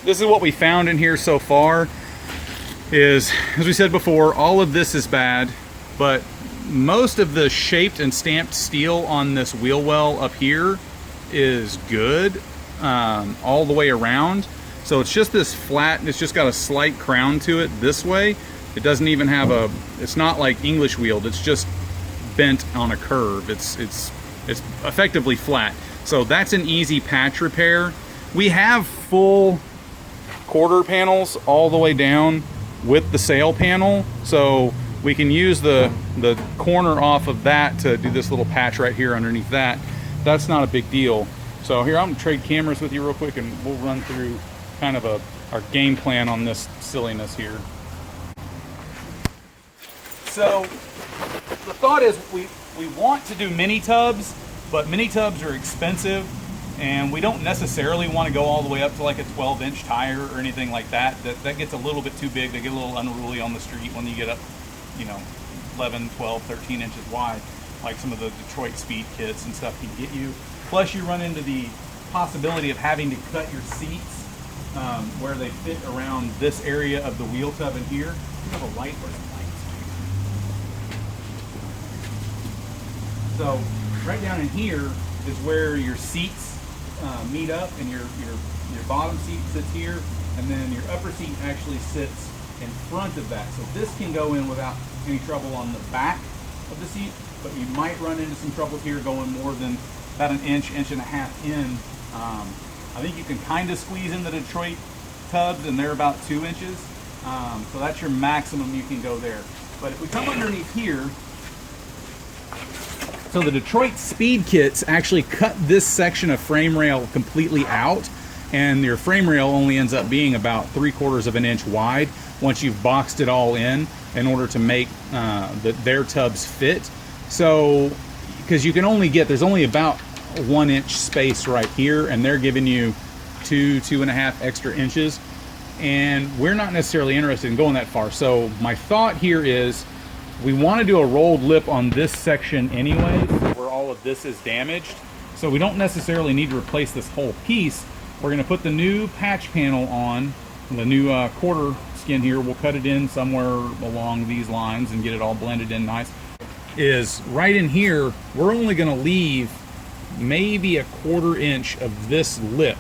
this is what we found in here so far. Is, as we said before, all of this is bad, but most of the shaped and stamped steel on this wheel well up here is good all the way around. So it's just this flat, it's just got a slight crown to it this way. It doesn't even have a, it's not like English wheeled, it's just bent on a curve. It's effectively flat. So that's an easy patch repair. We have full quarter panels all the way down with the sail panel, so we can use the corner off of that to do this little patch right here underneath that. That's not a big deal. So here, I'm gonna trade cameras with you real quick and we'll run through kind of our game plan on this silliness here. So the thought is we want to do mini tubs, but mini tubs are expensive and we don't necessarily want to go all the way up to like a 12-inch tire or anything like that. That gets a little bit too big. They get a little unruly on the street when you get up, you know, 11, 12, 13 inches wide, like some of the Detroit speed kits and stuff can get you. Plus you run into the possibility of having to cut your seats where they fit around this area of the wheel tub in here. You have a light, where's the light? So right down in here is where your seats meet up, and your bottom seat sits here, and then your upper seat actually sits in front of that. So this can go in without any trouble on the back of the seat, but you might run into some trouble here going more than about an inch, inch and a half in. I think you can kind of squeeze in the Detroit tubs, and they're about 2 inches. So that's your maximum you can go there. But if we come underneath here, so the Detroit speed kits actually cut this section of frame rail completely out, and your frame rail only ends up being about 3/4 of an inch wide once you've boxed it all in order to make their tubs fit. So, because you can only get, there's only about 1 inch space right here, and they're giving you 2.5 extra inches, and we're not necessarily interested in going that far. So my thought here is we want to do a rolled lip on this section anyway, where all of this is damaged. So we don't necessarily need to replace this whole piece. We're going to put the new patch panel on, the new quarter skin here. We'll cut it in somewhere along these lines and get it all blended in nice. Is right in here, we're only going to leave maybe 1/4 inch of this lip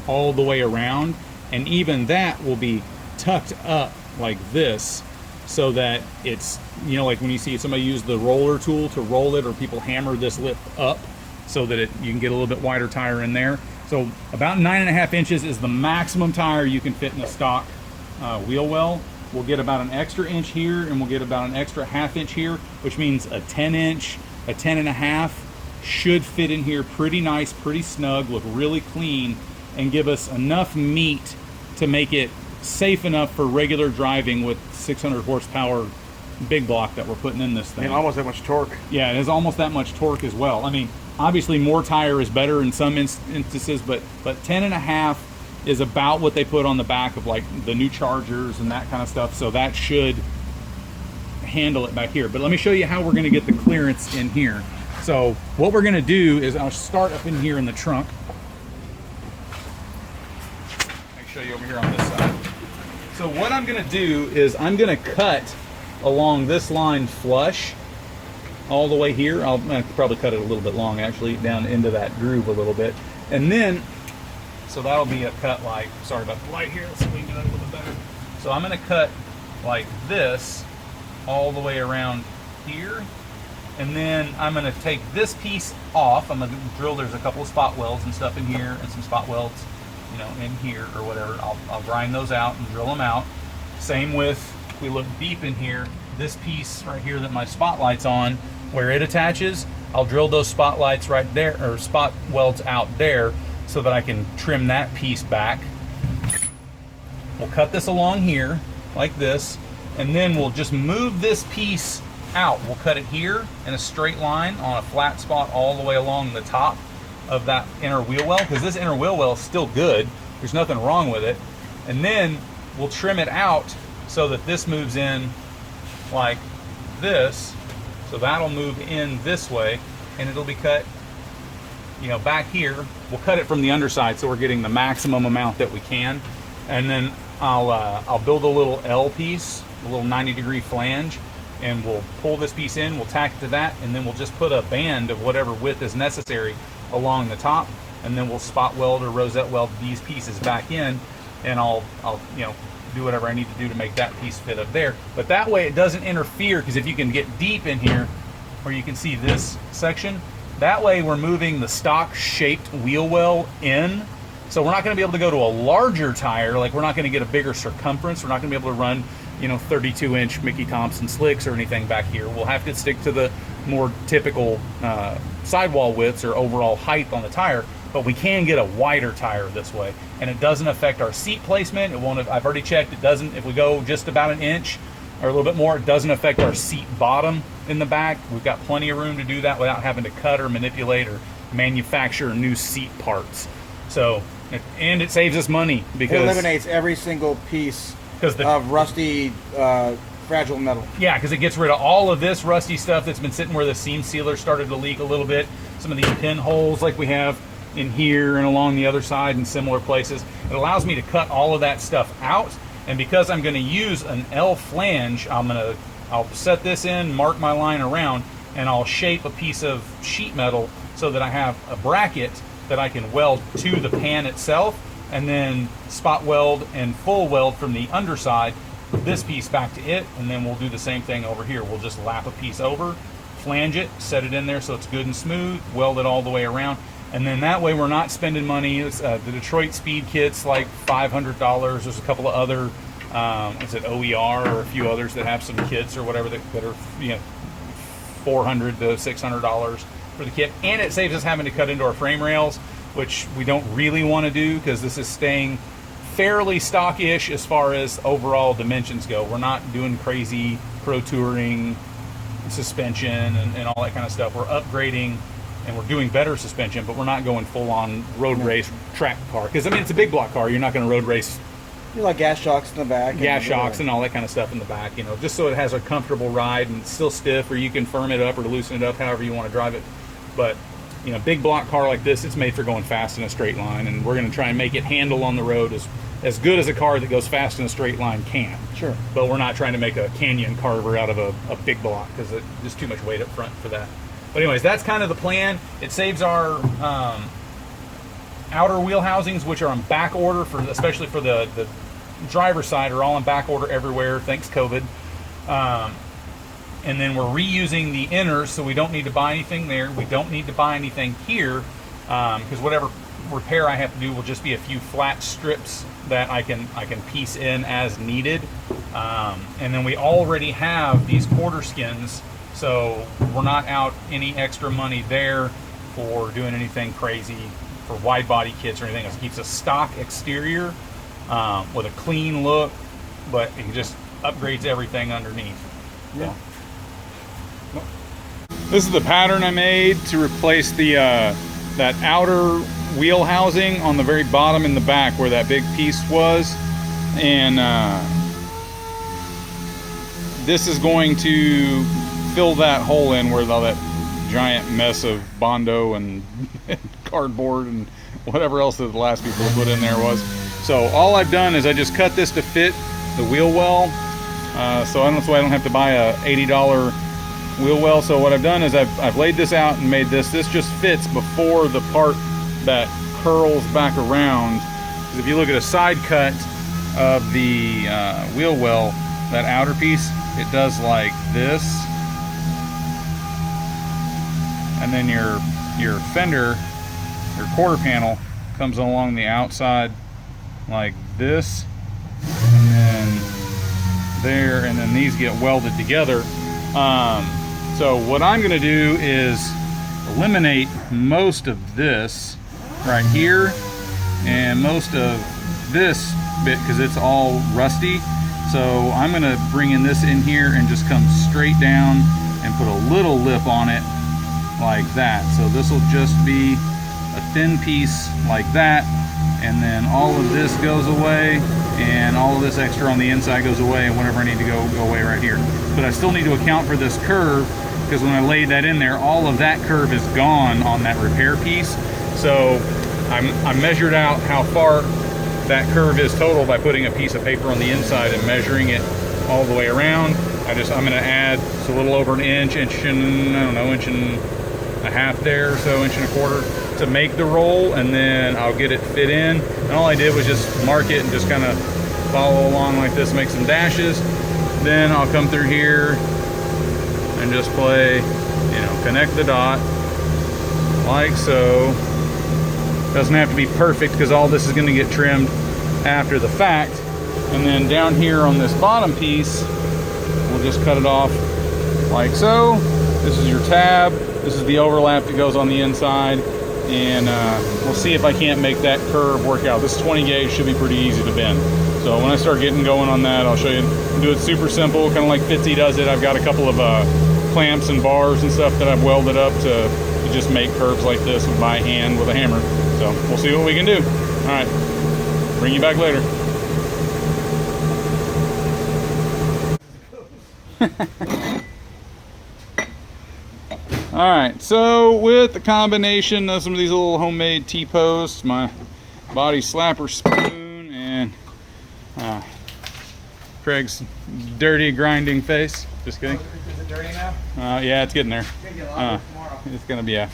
all the way around, and even that will be tucked up like this, so that it's, you know, like when you see somebody use the roller tool to roll it, or people hammer this lip up so that you can get a little bit wider tire in there. So about 9.5 inches is the maximum tire you can fit in a stock wheel well. We'll get about an extra inch here, and we'll get about an extra 1/2 inch here, which means a 10 inch, a 10.5 should fit in here pretty nice, pretty snug, look really clean, and give us enough meat to make it safe enough for regular driving with 600 horsepower big block that we're putting in this thing. And almost that much torque. Yeah, it has almost that much torque as well. I mean, obviously more tire is better in some instances, but 10.5 is about what they put on the back of like the new Chargers and that kind of stuff. So that should handle it back here. But let me show you how we're going to get the clearance in here. So what we're going to do is I'll start up in here in the trunk. I'll show you over here on this side. So what I'm going to do is I'm going to cut along this line flush all the way here. I'll probably cut it a little bit long actually, down into that groove a little bit. And then, so that'll be a cut like, sorry about the light here, let's see if we can do that a little bit better. So I'm going to cut like this all the way around here. And then I'm going to take this piece off. I'm going to drill, there's a couple of spot welds and stuff in here, and some spot welds, you know, in here or whatever. I'll grind those out and drill them out. Same with, if we look deep in here, this piece right here that my spotlight's on, where it attaches, I'll drill those spotlights right there, or spot welds out there, so that I can trim that piece back. We'll cut this along here like this, and then we'll just move this piece out. We'll cut it here in a straight line on a flat spot all the way along the top of that inner wheel well, because this inner wheel well is still good. There's nothing wrong with it. And then we'll trim it out so that this moves in like this. So that'll move in this way, and it'll be cut, you know, back here. We'll cut it from the underside so we're getting the maximum amount that we can. and then I'll build a little L piece, a little 90-degree flange, and we'll pull this piece in, we'll tack it to that, and then we'll just put a band of whatever width is necessary along the top, and then we'll spot weld or rosette weld these pieces back in, and I'll you know, do whatever I need to do to make that piece fit up there. But that way it doesn't interfere, because if you can get deep in here, where you can see this section, that way we're moving the stock shaped wheel well in. So we're not going to be able to go to a larger tire, like we're not going to get a bigger circumference, we're not going to be able to run, you know, 32-inch Mickey Thompson slicks or anything back here. We'll have to stick to the more typical sidewall widths or overall height on the tire, but we can get a wider tire this way, and it doesn't affect our seat placement. It won't. I've already checked. It doesn't. If we go just about an inch or a little bit more, it doesn't affect our seat bottom in the back. We've got plenty of room to do that without having to cut or manipulate or manufacture new seat parts. So, and it saves us money because it eliminates every single piece of rusty, fragile metal. Yeah, because it gets rid of all of this rusty stuff that's been sitting where the seam sealer started to leak a little bit. Some of these pinholes like we have in here and along the other side and similar places. It allows me to cut all of that stuff out. And because I'm going to use an L flange, I'll set this in, mark my line around, and I'll shape a piece of sheet metal so that I have a bracket that I can weld to the pan itself, and then spot weld and full weld from the underside this piece back to it, and then we'll do the same thing over here. We'll just lap a piece over, flange it, set it in there so it's good and smooth, weld it all the way around, and then that way we're not spending money. The Detroit speed kit's like $500. There's a couple of other, is it OER or a few others that have some kits or whatever that are, you know, $400 to $600 for the kit, and it saves us having to cut into our frame rails, which we don't really want to do because this is staying fairly stock-ish as far as overall dimensions go. We're not doing crazy pro touring suspension and all that kind of stuff. We're upgrading and we're doing better suspension, but we're not going full-on road race track car, because I mean it's a big block car. You're not going to road race. You like gas shocks in the back, gas shocks and all that kind of stuff in the back, you know, just so it has a comfortable ride and it's still stiff, or you can firm it up or loosen it up however you want to drive it. But you know, big block car like this, it's made for going fast in a straight line, and we're going to try and make it handle on the road as good as a car that goes fast in a straight line can. Sure. But we're not trying to make a canyon carver out of a big block, because there's too much weight up front for that. But anyways, that's kind of the plan. It saves our outer wheel housings, which are on back order, especially for the driver's side, are all on back order everywhere, thanks COVID. And then we're reusing the inners, so we don't need to buy anything there. We don't need to buy anything here, because whatever repair I have to do will just be a few flat strips that I can piece in as needed. And then we already have these quarter skins, so we're not out any extra money there for doing anything crazy for wide body kits or anything else. It keeps a stock exterior with a clean look, but it just upgrades everything underneath. Yeah. So. This is the pattern I made to replace the that outer wheel housing on the very bottom in the back where that big piece was, and this is going to fill that hole in where all that giant mess of Bondo and cardboard and whatever else that the last people put in there was. So all I've done is I just cut this to fit the wheel well, so I don't have to buy a $80 wheel well. So what I've done is I've laid this out and made this just fits before the part that curls back around. Because if you look at a side cut of the wheel well, that outer piece, it does like this, and then your fender, your quarter panel, comes along the outside like this, and then there, and then these get welded together. So what I'm going to do is eliminate most of this right here and most of this bit because it's all rusty. So I'm going to bring in this in here and just come straight down and put a little lip on it like that. So this will just be a thin piece like that, and then all of this goes away and all of this extra on the inside goes away, and whatever I need to go away right here. But I still need to account for this curve, because when I laid that in there, all of that curve is gone on that repair piece. So I measured out how far that curve is total by putting a piece of paper on the inside and measuring it all the way around. I'm going to add a little over an inch, inch and a half there, so inch and a quarter to make the roll, and then I'll get it fit in. And all I did was just mark it and just kind of follow along like this, make some dashes. Then I'll come through here and just play, you know, connect the dot like so. Doesn't have to be perfect because all this is going to get trimmed after the fact. And then down here on this bottom piece, we'll just cut it off like so. This is your tab. This is the overlap that goes on the inside. And we'll see if I can't make that curve work out. This 20 gauge should be pretty easy to bend. So when I start getting going on that, I'll show you. Do it super simple, kind of like Fitzy does it. I've got a couple of clamps and bars and stuff that I've welded up to just make curves like this by hand with a hammer. So we'll see what we can do. All right, bring you back later. All right, so with the combination of some of these little homemade T-posts, my body slapper spoon, and Craig's dirty grinding face. Just kidding. Is it dirty now? Yeah, it's getting there. It's gonna get a lot tomorrow. It's gonna be, yeah.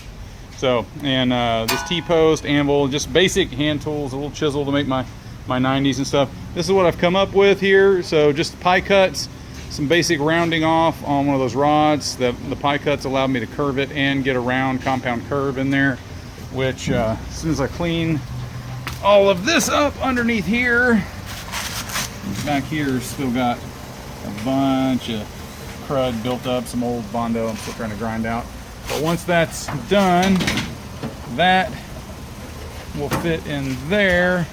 So, and this T-post, anvil, just basic hand tools, a little chisel to make my 90s and stuff. This is what I've come up with here. So just pie cuts, some basic rounding off on one of those rods. The pie cuts allowed me to curve it and get a round compound curve in there, which as soon as I clean all of this up underneath here, back here still got a bunch of crud built up, some old Bondo I'm still trying to grind out. But once that's done, that will fit in there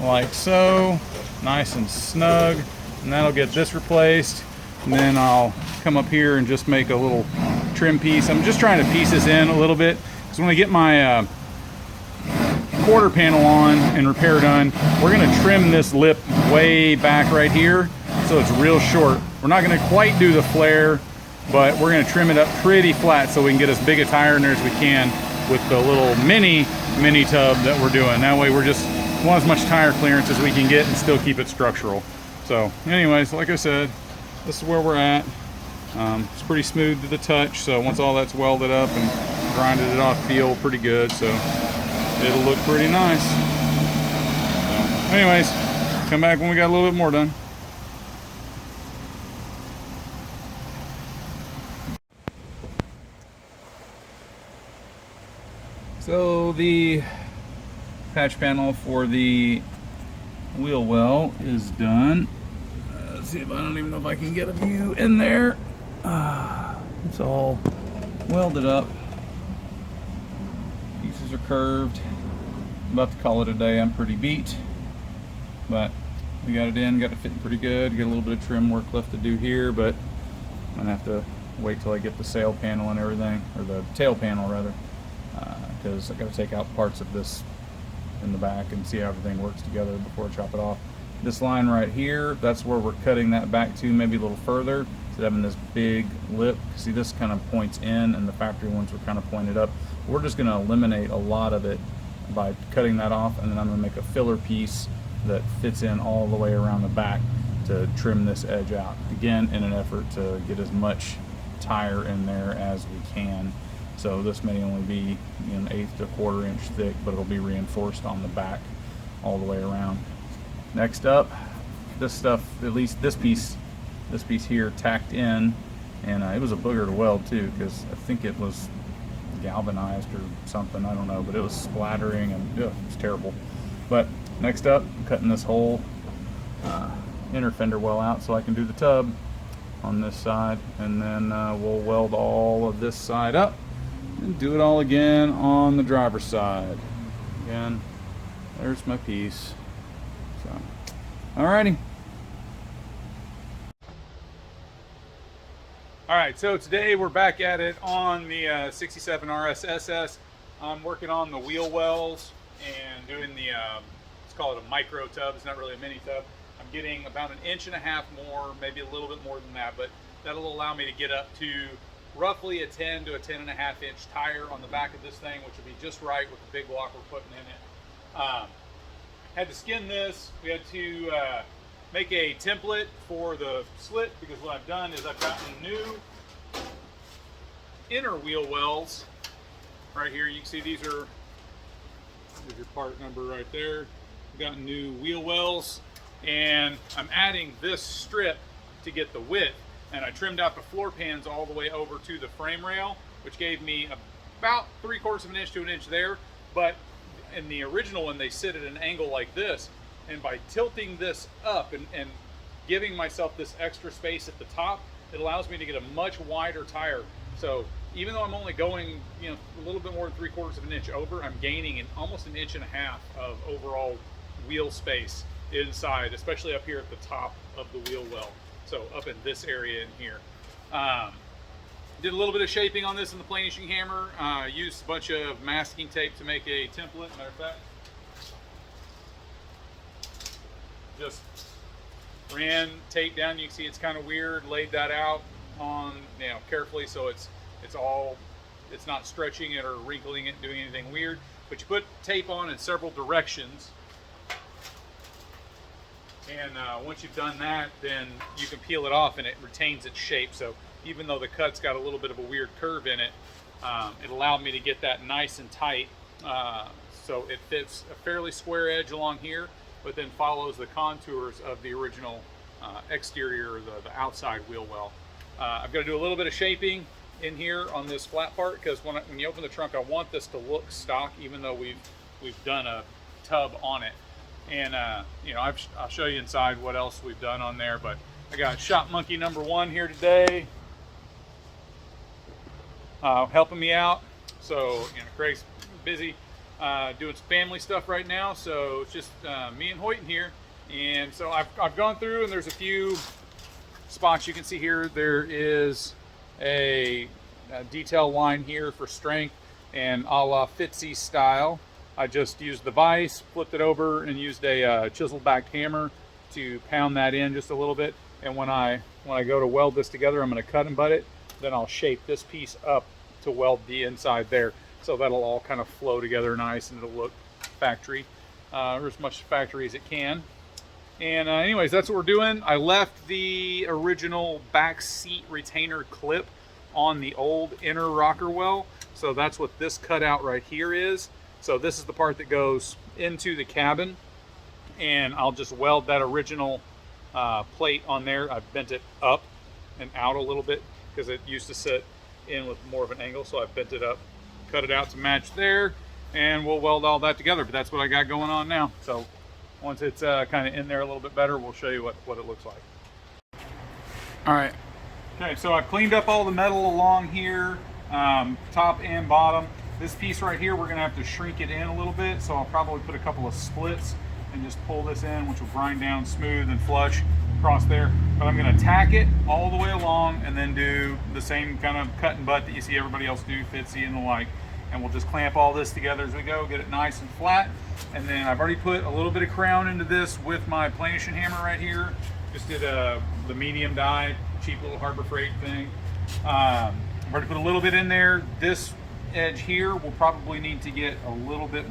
like so, nice and snug, and that'll get this replaced. And then I'll come up here and just make a little trim piece. I'm just trying to piece this in a little bit, because when I get my quarter panel on and repair done, we're going to trim this lip way back right here so it's real short. We're not going to quite do the flare, but we're going to trim it up pretty flat so we can get as big a tire in there as we can with the little mini tub that we're doing. That way we're just want as much tire clearance as we can get and still keep it structural. So anyways, like I said, this is where we're at. It's pretty smooth to the touch, so once all that's welded up and grinded it off, feel pretty good, so it'll look pretty nice. So anyways, come back when we got a little bit more done. So the patch panel for the wheel well is done. Let's see if I don't even know if I can get a view in there. It's all welded up. Pieces are curved. I'm about to call it a day. I'm pretty beat, but we got it in, got it fitting pretty good. Got a little bit of trim work left to do here, but I'm gonna have to wait till I get the sail panel and everything, or the tail panel rather, because I got to take out parts of this in the back and see how everything works together before I chop it off. This line right here, that's where we're cutting that back to, maybe a little further, instead of having this big lip. See, this kind of points in and the factory ones were kind of pointed up. We're just going to eliminate a lot of it by cutting that off, and then I'm going to make a filler piece that fits in all the way around the back to trim this edge out. Again, in an effort to get as much tire in there as we can. So this may only be an 1/8 to 1/4 inch thick, but it'll be reinforced on the back all the way around. Next up, this stuff, at least this piece here tacked in, and it was a booger to weld too, because I think it was galvanized or something, I don't know, but it was splattering and it was terrible. But next up, I'm cutting this whole inner fender well out so I can do the tub on this side, and then we'll weld all of this side up and do it all again on the driver's side. Again, there's my piece. So, alrighty. Alright, so today we're back at it on the 67 RSSS. I'm working on the wheel wells and doing the, let's call it a micro tub. It's not really a mini tub. I'm getting about 1.5 inches more, maybe a little bit more than that, but that'll allow me to get up to roughly a 10 to a 10.5 inch tire on the back of this thing, which will be just right with the big block we're putting in it. had to skin this. We had to make a template for the slit, because what I've done is I've gotten new inner wheel wells right here. You can see these are, there's your part number right there. I've gotten new wheel wells, and I'm adding this strip to get the width. And I trimmed out the floor pans all the way over to the frame rail, which gave me about 3/4 of an inch to an inch there. But in the original one, they sit at an angle like this. And by tilting this up and giving myself this extra space at the top, it allows me to get a much wider tire. So even though I'm only going, you know, a little bit more than 3/4 of an inch over, I'm gaining almost an inch and a half of overall wheel space inside, especially up here at the top of the wheel well. So up in this area in here. Did a little bit of shaping on this in the planishing hammer. Used a bunch of masking tape to make a template. Matter of fact, just ran tape down. You can see it's kind of weird. Laid that out on, you know, carefully, so it's not stretching it or wrinkling it, doing anything weird. But you put tape on in several directions, and once you've done that, then you can peel it off and it retains its shape. So even though the cut's got a little bit of a weird curve in it, it allowed me to get that nice and tight. So it fits a fairly square edge along here, but then follows the contours of the original exterior, the outside wheel well. I've got to do a little bit of shaping in here on this flat part, because when you open the trunk, I want this to look stock, even though we've done a tub on it. And you know, I'll show you inside what else we've done on there. But I got shop monkey number 1 here today, helping me out. So, you know, Craig's busy doing some family stuff right now, so it's just me and Hoyton here. And so I've gone through, and there's a few spots you can see here. There is a detail line here for strength, and a la Fitzy style. I just used the vise, flipped it over, and used a chisel backed hammer to pound that in just a little bit. And when I go to weld this together, I'm going to cut and butt it. Then I'll shape this piece up to weld the inside there. So that'll all kind of flow together nice, and it'll look factory, or as much factory as it can. And anyways, that's what we're doing. I left the original back seat retainer clip on the old inner rocker well. So that's what this cutout right here is. So this is the part that goes into the cabin, and I'll just weld that original plate on there. I've bent it up and out a little bit because it used to sit in with more of an angle, so I bent it up, cut it out to match there, and we'll weld all that together. But that's what I got going on now. So once it's kind of in there a little bit better, we'll show you what it looks like. All right. Okay, so I've cleaned up all the metal along here, top and bottom. This piece right here, we're gonna have to shrink it in a little bit, so I'll probably put a couple of splits and just pull this in, which will grind down smooth and flush across there. But I'm gonna tack it all the way along, and then do the same kind of cut and butt that you see everybody else do, Fitzy and the like. And we'll just clamp all this together as we go, get it nice and flat. And then I've already put a little bit of crown into this with my planishing hammer right here. Just did the medium die, cheap little Harbor Freight thing. I've already put a little bit in there. This edge here will probably need to get a little bit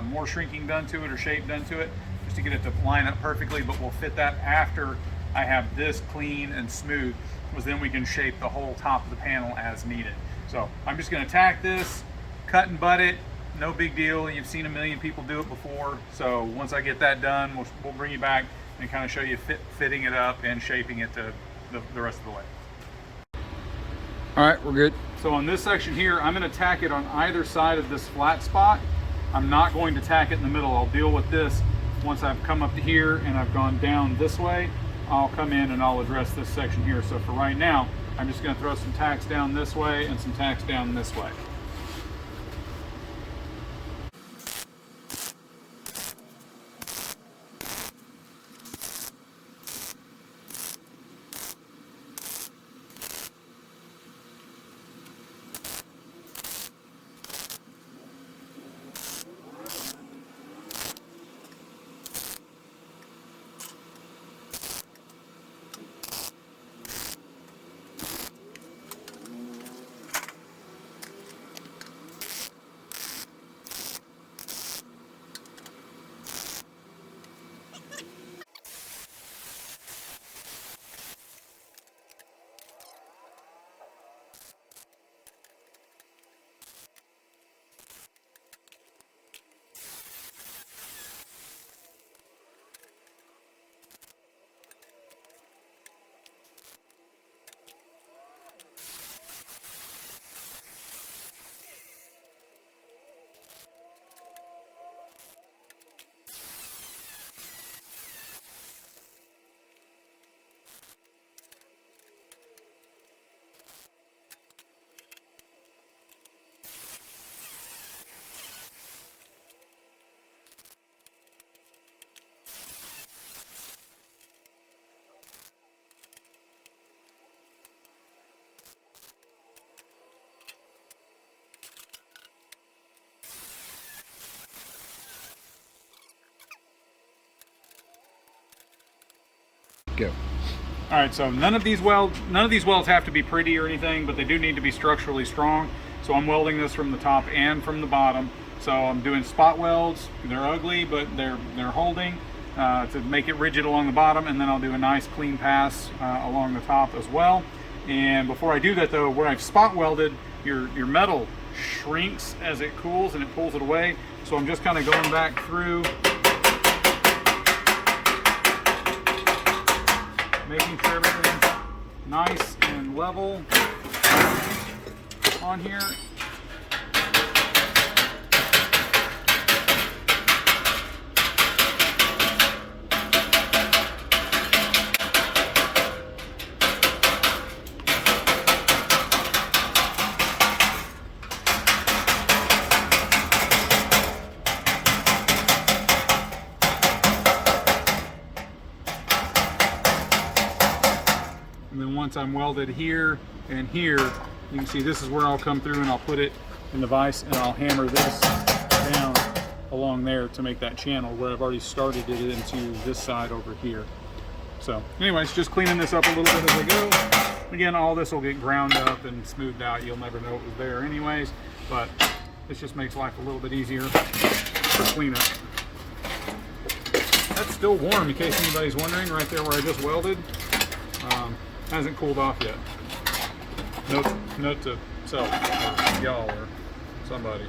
more shrinking done to it, or shape done to it, just to get it to line up perfectly. But we'll fit that after I have this clean and smooth, because then we can shape the whole top of the panel as needed. So I'm just going to tack this, cut and butt it. No big deal. You've seen a million people do it before. So once I get that done, we'll bring you back and kind of show you fitting it up and shaping it to the rest of the way. All right, we're good. So on this section here, I'm going to tack it on either side of this flat spot. I'm not going to tack it in the middle. I'll deal with this once I've come up to here and I've gone down this way. I'll come in and I'll address this section here. So for right now, I'm just going to throw some tacks down this way and some tacks down this way. go. All right, so none of these welds have to be pretty or anything, but they do need to be structurally strong. So I'm welding this from the top and from the bottom. So I'm doing spot welds. They're ugly, but they're holding to make it rigid along the bottom, and then I'll do a nice clean pass along the top as well. And before I do that though, where I've spot welded, your metal shrinks as it cools and it pulls it away. So I'm just kind of going back through, making sure everything's nice and level on here. And then once I'm welded here and here, you can see this is where I'll come through and I'll put it in the vise and I'll hammer this down along there to make that channel where I've already started it into this side over here. So anyways, just cleaning this up a little bit as I go. Again, all this will get ground up and smoothed out. You'll never know it was there anyways, but this just makes life a little bit easier for cleanup. That's still warm in case anybody's wondering, right there where I just welded. Hasn't cooled off yet. Note to self, or y'all, or somebody.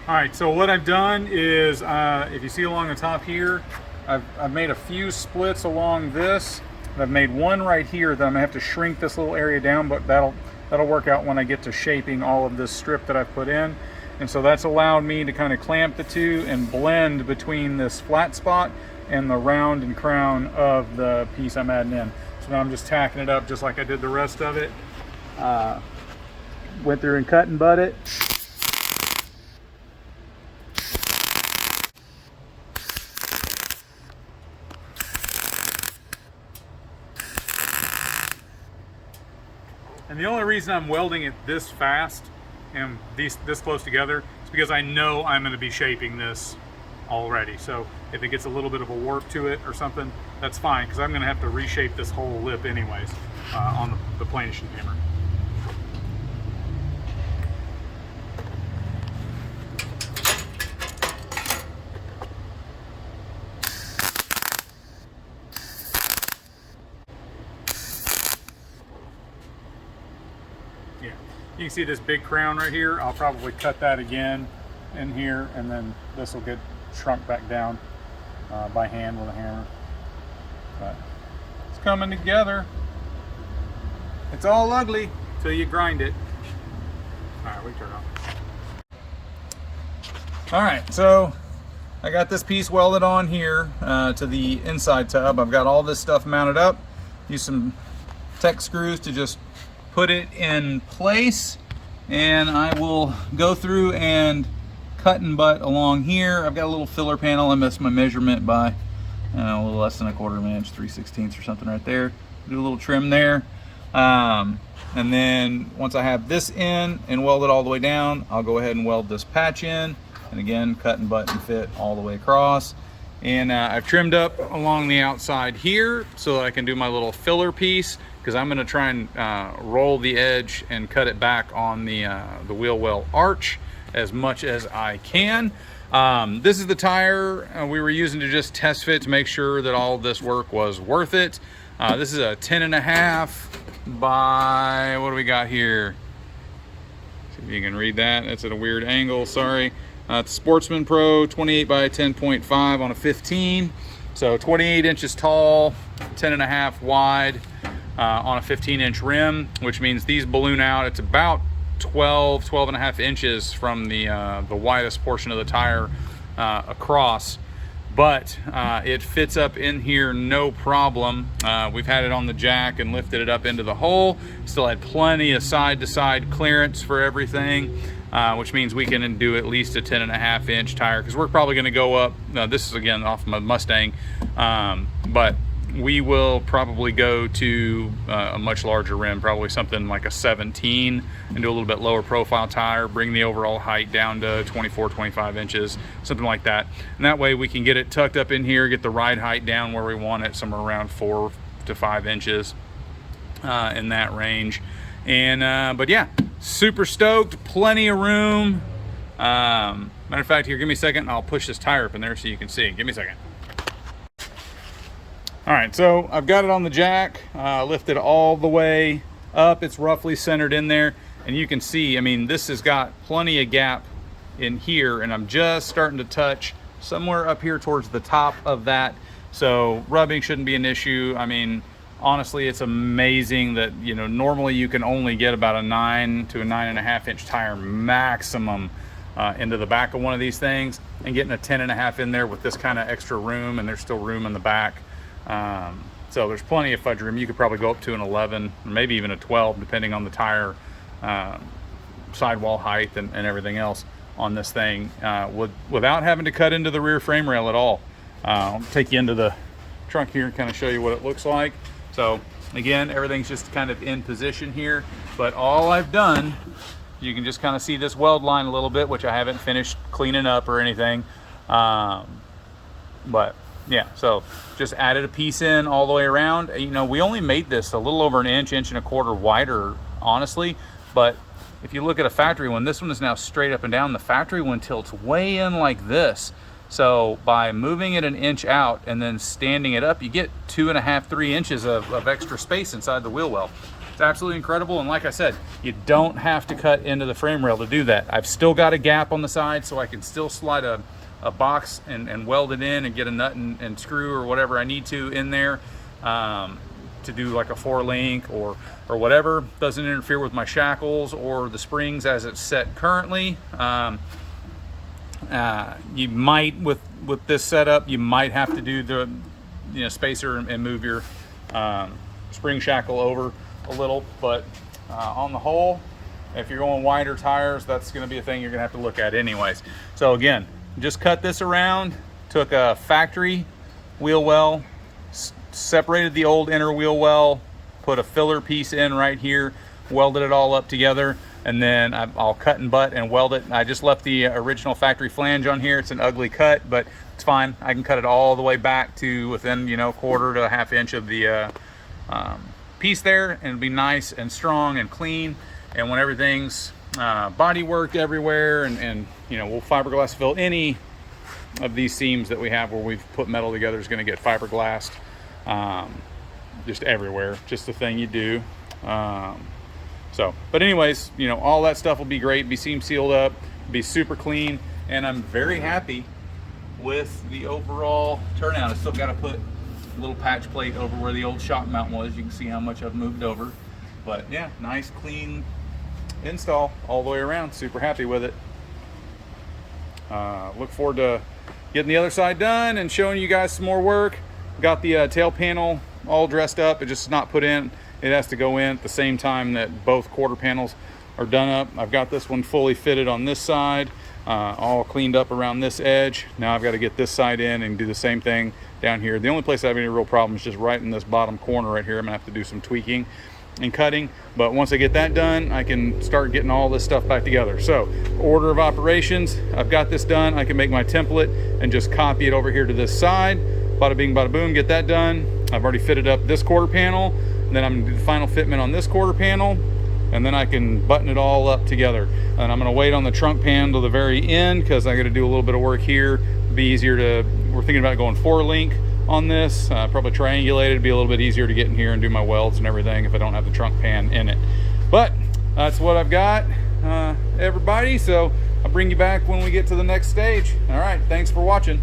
All right, so what I've done is, if you see along the top here, I've made a few splits along this. I've made one right here that I'm gonna have to shrink this little area down, but that'll work out when I get to shaping all of this strip that I've put in. And so that's allowed me to kind of clamp the two and blend between this flat spot and the round and crown of the piece I'm adding in. So now I'm just tacking it up just like I did the rest of it. Went through and cut and butt it. And the only reason I'm welding it this fast and this close together is because I know I'm going to be shaping this already. So if it gets a little bit of a warp to it or something, that's fine, because I'm going to have to reshape this whole lip anyways on the planishing hammer. Yeah, you can see this big crown right here. I'll probably cut that again in here, and then this will get shrunk back down by hand with a hammer. But it's coming together. It's all ugly till you grind it. All right, we turn off. All right, so I got this piece welded on here to the inside tub. I've got all this stuff mounted up. Use some Tech screws to just put it in place, and I will go through and cut and butt along here. I've got a little filler panel. I missed my measurement by a little less than 1/4 inch, 3/16 or something right there. Do a little trim there. And then once I have this in and welded all the way down, I'll go ahead and weld this patch in, and again cut and butt and fit all the way across. And I've trimmed up along the outside here so that I can do my little filler piece, because I'm going to try and roll the edge and cut it back on the wheel well arch as much as I can. This is the tire we were using to just test fit to make sure that all of this work was worth it. This is a 10.5 by, what do we got here? See if you can read that. It's at a weird angle, sorry. It's Sportsman Pro 28 by 10.5 on a 15. So 28 inches tall, 10.5 wide on a 15-inch rim, which means these balloon out. It's about 12.5 inches from the widest portion of the tire across. But it fits up in here no problem. We've had it on the jack and lifted it up into the hole. Still had plenty of side-to-side clearance for everything, which means we can do at least a 10.5 inch tire, because we're probably going to go up. This is again off my Mustang, but we will probably go to a much larger rim, probably something like a 17, and do a little bit lower profile tire, bring the overall height down to 24-25 inches, something like that. And that way we can get it tucked up in here, get the ride height down where we want it, somewhere around 4 to 5 inches in that range. And but yeah, super stoked, plenty of room. Matter of fact, here, give me a second and I'll push this tire up in there so you can see. Give me a second. All right, so I've got it on the jack, lifted all the way up. It's roughly centered in there, and you can see, I mean, this has got plenty of gap in here, and I'm just starting to touch somewhere up here towards the top of that. So rubbing shouldn't be an issue. I mean, honestly, it's amazing that, you know, normally you can only get about a 9 to a 9.5 inch tire maximum into the back of one of these things, and getting a 10.5 in there with this kind of extra room, and there's still room in the back. So there's plenty of fudge room. You could probably go up to an 11, or maybe even a 12, depending on the tire sidewall height and everything else on this thing, without having to cut into the rear frame rail at all. I'll take you into the trunk here and kind of show you what it looks like. So again, everything's just kind of in position here, but all I've done, you can just kind of see this weld line a little bit, which I haven't finished cleaning up or anything. But yeah, so just added a piece in all the way around. You know, we only made this a little over an inch, inch and a quarter wider, honestly. But if you look at a factory one, this one is now straight up and down. The factory one tilts way in like this. So by moving it an inch out and then standing it up, you get 2.5, 3 inches of extra space inside the wheel well. It's absolutely incredible. And like I said, you don't have to cut into the frame rail to do that. I've still got a gap on the side, so I can still slide a box and weld it in and get a nut and screw or whatever I need to in there to do like a 4-link or whatever. Doesn't interfere with my shackles or the springs as it's set currently. You might, with this setup, you might have to do the spacer and move your spring shackle over a little, but on the whole, if you're going wider tires, that's going to be a thing you're going to have to look at anyways. So again, just cut this around, took a factory wheel well, separated the old inner wheel well, put a filler piece in right here, welded it all up together, and then I'll cut and butt and weld it. I just left the original factory flange on here. It's an ugly cut, but it's fine. I can cut it all the way back to within, quarter to a half inch of the piece there, and it'll be nice and strong and clean. And when everything's body worked everywhere, and we'll fiberglass fill any of these seams that we have where we've put metal together is going to get fiberglassed just everywhere. Just the thing you do. But anyways, all that stuff will be great, be seam sealed up, be super clean, and I'm very happy with the overall turnout. I still got to put a little patch plate over where the old shock mount was. You can see how much I've moved over, but yeah, nice clean install all the way around. Super happy with it. Look forward to getting the other side done and showing you guys some more work. Got the tail panel all dressed up. It just not put in. It has to go in at the same time that both quarter panels are done up. I've got this one fully fitted on this side, all cleaned up around this edge. Now I've got to get this side in and do the same thing down here. The only place I have any real problem is just right in this bottom corner right here. I'm gonna have to do some tweaking and cutting, but once I get that done, I can start getting all this stuff back together. So order of operations, I've got this done. I can make my template and just copy it over here to this side. Bada bing, bada boom, get that done. I've already fitted up this quarter panel, and then I'm gonna do the final fitment on this quarter panel, and then I can button it all up together. And I'm gonna wait on the trunk pan to the very end because I gotta do a little bit of work here. It'd be easier to, we're thinking about going 4-link on this, probably triangulated. It'd be a little bit easier to get in here and do my welds and everything if I don't have the trunk pan in it. But that's what I've got. everybody. So I'll bring you back when we get to the next stage. All right, thanks for watching.